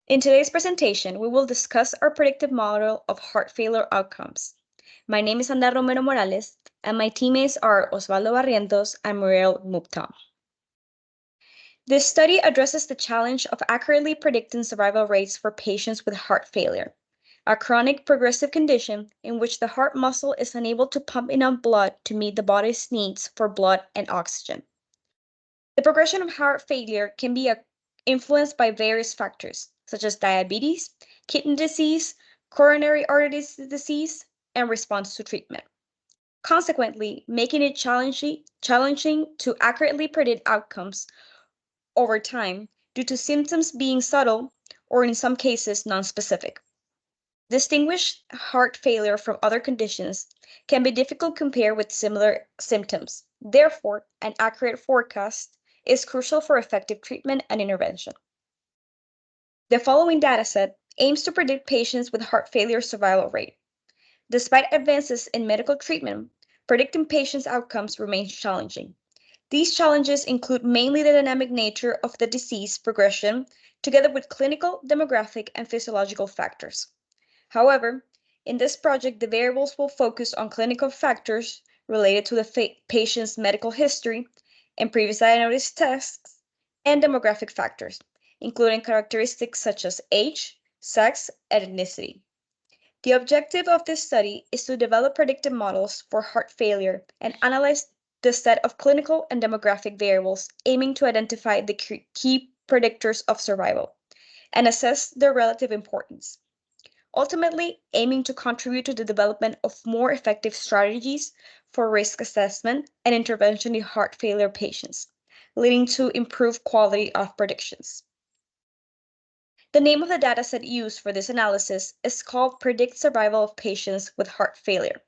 In today's presentation, we will discuss our predictive model of heart failure outcomes. My name is Andar Romero Morales, and my teammates are Osvaldo Barrientos and Muriel Mupta. This study addresses the challenge of accurately predicting survival rates for patients with heart failure, a chronic progressive condition in which the heart muscle is unable to pump enough blood to meet the body's needs for blood and oxygen. The progression of heart failure can be influenced by various factors, such as diabetes, kidney disease, coronary artery disease, and response to treatment. Consequently, making it challenging to accurately predict outcomes over time due to symptoms being subtle or, in some cases, nonspecific. Distinguish heart failure from other conditions can be difficult compared with similar symptoms. Therefore, an accurate forecast is crucial for effective treatment and intervention. The following dataset aims to predict patients with heart failure survival rate. Despite advances in medical treatment, predicting patients' outcomes remains challenging. These challenges include mainly the dynamic nature of the disease progression, together with clinical, demographic, and physiological factors. However, in this project, the variables will focus on clinical factors related to the patient's medical history and previous diagnostic tests, and demographic factors, including characteristics such as age, sex, and ethnicity. The objective of this study is to develop predictive models for heart failure and analyze the set of clinical and demographic variables, aiming to identify the key predictors of survival and assess their relative importance, ultimately aiming to contribute to the development of more effective strategies for risk assessment and intervention in heart failure patients, leading to improved quality of predictions. The name of the dataset used for this analysis is called Predict Survival of Patients with Heart Failure.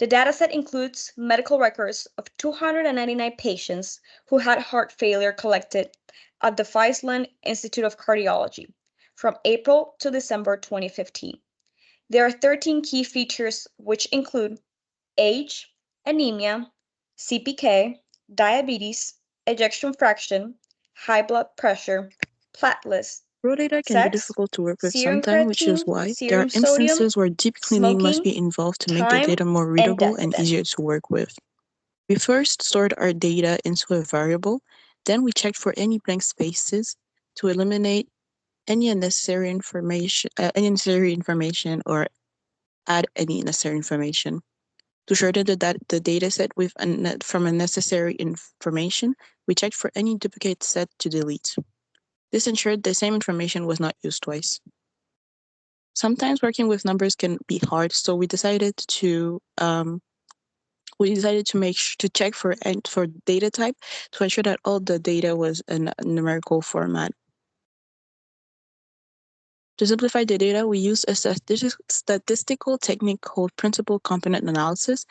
The dataset includes medical records of 299 patients who had heart failure collected at the Friesland Institute of Cardiology from April to December 2015. There are 13 key features, which include age, anemia, CPK, diabetes, ejection fraction, high blood pressure, platelets, Raw data can be sex, difficult to work with serum sometimes, which is creatine, why there are serum sodium, instances where deep cleaning must smoking, be involved to make the time, data more and readable death and event. easier to work with. We first stored our data into a variable, then we checked for any blank spaces to eliminate any unnecessary information or add any necessary information. To shorten the data set from unnecessary information, we checked for any duplicate set to delete. This ensured the same information was not used twice. Sometimes working with numbers can be hard, so we decided to check for data type to ensure that all the data was in a numerical format. To simplify the data, we used a statistical technique called principal component analysis,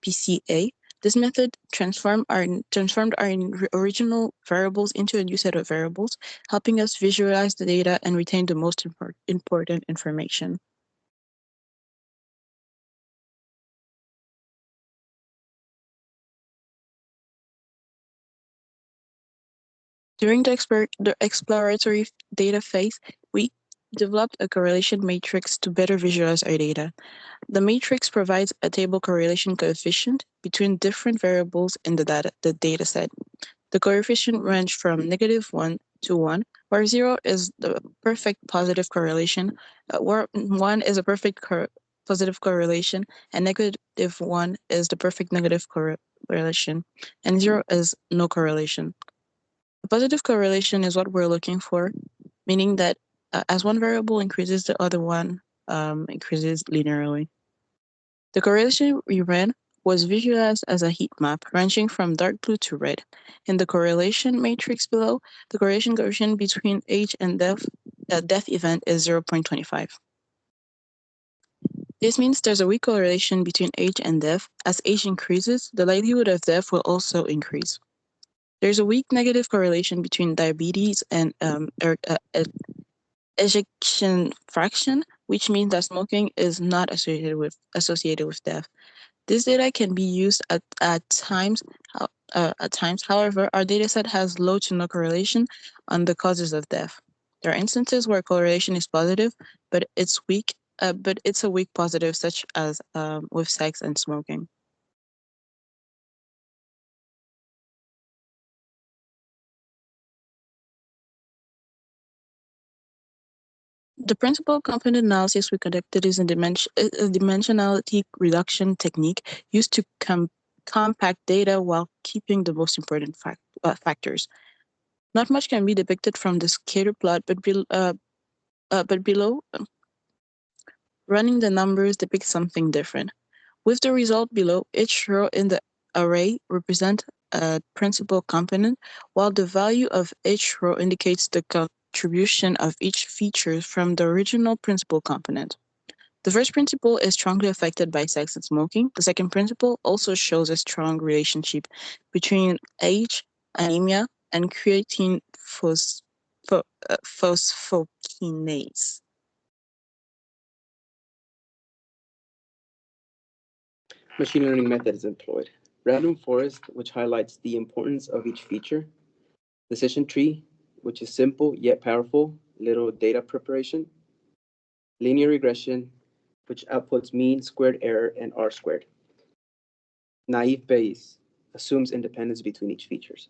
PCA. This method transformed our original variables into a new set of variables, helping us visualize the data and retain the most important information. During the exploratory data phase, we developed a correlation matrix to better visualize our data. The matrix provides a table correlation coefficient between different variables in the data set. The coefficient range from -1 to 1, where 0 is the perfect positive correlation, where 1 is a perfect positive correlation, and -1 is the perfect negative correlation, and 0 is no correlation. A positive correlation is what we're looking for, meaning that as one variable increases, the other one increases linearly. The correlation we ran was visualized as a heat map ranging from dark blue to red. In the correlation matrix below, the correlation coefficient between age and death event is 0.25. This means there's a weak correlation between age and death. As age increases, the likelihood of death will also increase. There's a weak negative correlation between diabetes and ejection fraction, which means that smoking is not associated with death. This data can be used at times. However, our dataset has low to no correlation on the causes of death. There are instances where correlation is positive, but it's weak. But it's a weak positive, such as with sex and smoking. The principal component analysis we conducted is a dimensionality reduction technique used to compact data while keeping the most important factors. Not much can be depicted from the scatter plot, but below, running the numbers depicts something different. With the result below, each row in the array represents a principal component, while the value of each row indicates the contribution of each feature from the original principal component. The first principle is strongly affected by sex and smoking. The second principle also shows a strong relationship between age, anemia, and creatine phosphokinase. Machine learning method is employed. Random forest, which highlights the importance of each feature. Decision tree, which is simple yet powerful, little data preparation. Linear regression, which outputs mean, squared error, and R squared. Naive Bayes assumes independence between each features.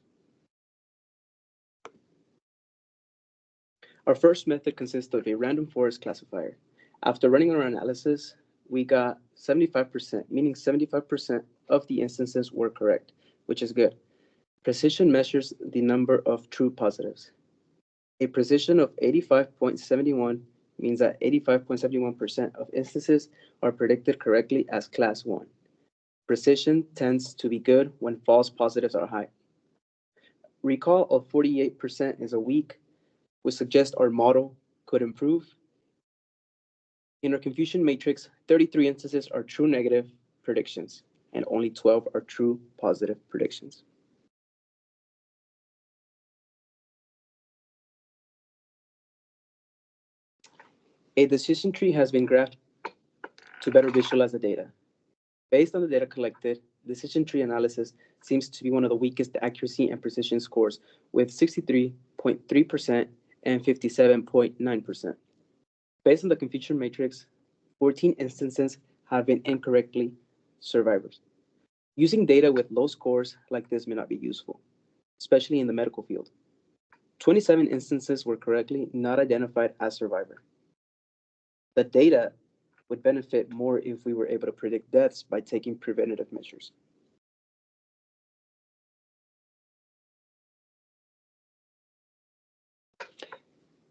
Our first method consists of a random forest classifier. After running our analysis, we got 75%, meaning 75% of the instances were correct, which is good. Precision measures the number of true positives. A precision of 85.71 means that 85.71% of instances are predicted correctly as class 1. Precision tends to be good when false positives are high. Recall of 48% is a weak, which suggests our model could improve. In our confusion matrix, 33 instances are true negative predictions, and only 12 are true positive predictions. A decision tree has been graphed to better visualize the data. Based on the data collected, decision tree analysis seems to be one of the weakest accuracy and precision scores, with 63.3% and 57.9%. Based on the confusion matrix, 14 instances have been incorrectly survivors. Using data with low scores like this may not be useful, especially in the medical field. 27 instances were correctly not identified as survivor. The data would benefit more if we were able to predict deaths by taking preventative measures.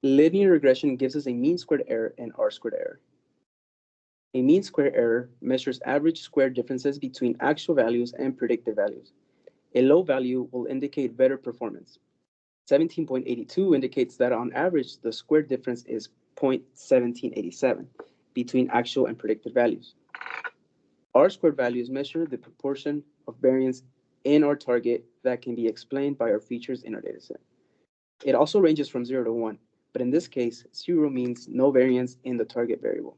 Linear regression gives us a mean squared error and R squared error. A mean square error measures average square differences between actual values and predicted values. A low value will indicate better performance. 17.82 indicates that on average, the square difference is 0.1787 between actual and predicted values. R squared values measure the proportion of variance in our target that can be explained by our features in our dataset. It also ranges from 0 to 1, but in this case, 0 means no variance in the target variable.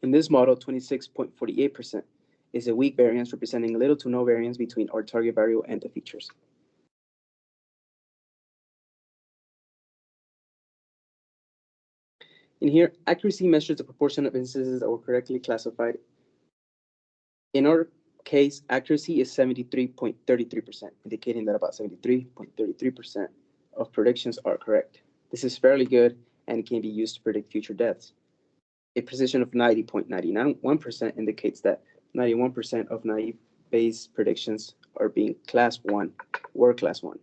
In this model, 26.48% is a weak variance representing little to no variance between our target variable and the features. In here, accuracy measures the proportion of instances that were correctly classified. In our case, accuracy is 73.33%, indicating that about 73.33% of predictions are correct. This is fairly good and can be used to predict future deaths. A precision of 90.91% indicates that 91% of naive Bayes predictions are being were class 1.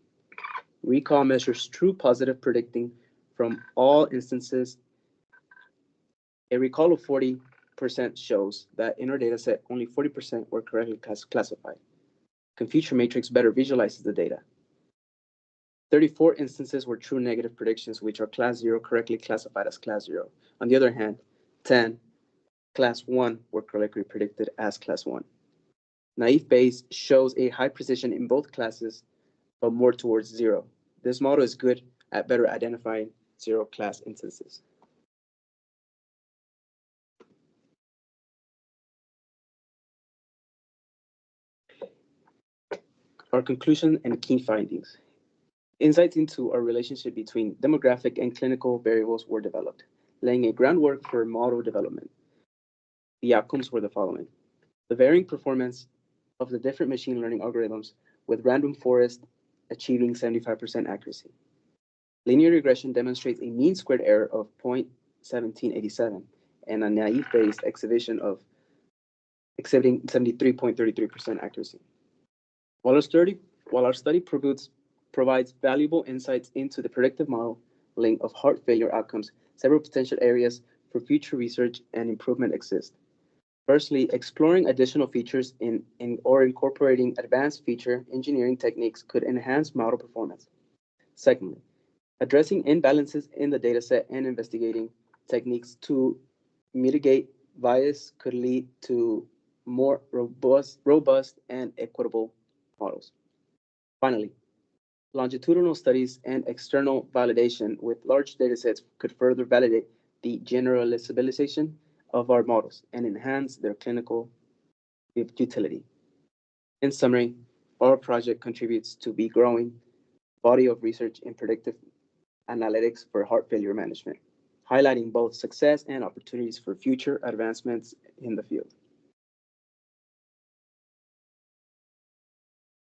Recall measures true positive predicting from all instances. A recall of 40% shows that in our data set, only 40% were correctly classified. Confusion matrix better visualizes the data. 34 instances were true negative predictions, which are class 0 correctly classified as class 0. On the other hand, 10 class 1 were correctly predicted as class 1. Naive Bayes shows a high precision in both classes, but more towards 0. This model is good at better identifying 0 class instances. Our conclusion and key findings. Insights into our relationship between demographic and clinical variables were developed, laying a groundwork for model development. The outcomes were the following: the varying performance of the different machine learning algorithms, with random forest achieving 75% accuracy. Linear regression demonstrates a mean squared error of 0.1787 and a naive Bayes exhibition of exhibiting 73.33% accuracy. While our study, while our study provides valuable insights into the predictive modeling of heart failure outcomes, several potential areas for future research and improvement exist. Firstly, exploring additional features or incorporating advanced feature engineering techniques could enhance model performance. Secondly, addressing imbalances in the dataset and investigating techniques to mitigate bias could lead to more robust and equitable models. Finally, longitudinal studies and external validation with large datasets could further validate the generalizabilization of our models and enhance their clinical utility. In summary, our project contributes to the growing body of research in predictive analytics for heart failure management, highlighting both success and opportunities for future advancements in the field.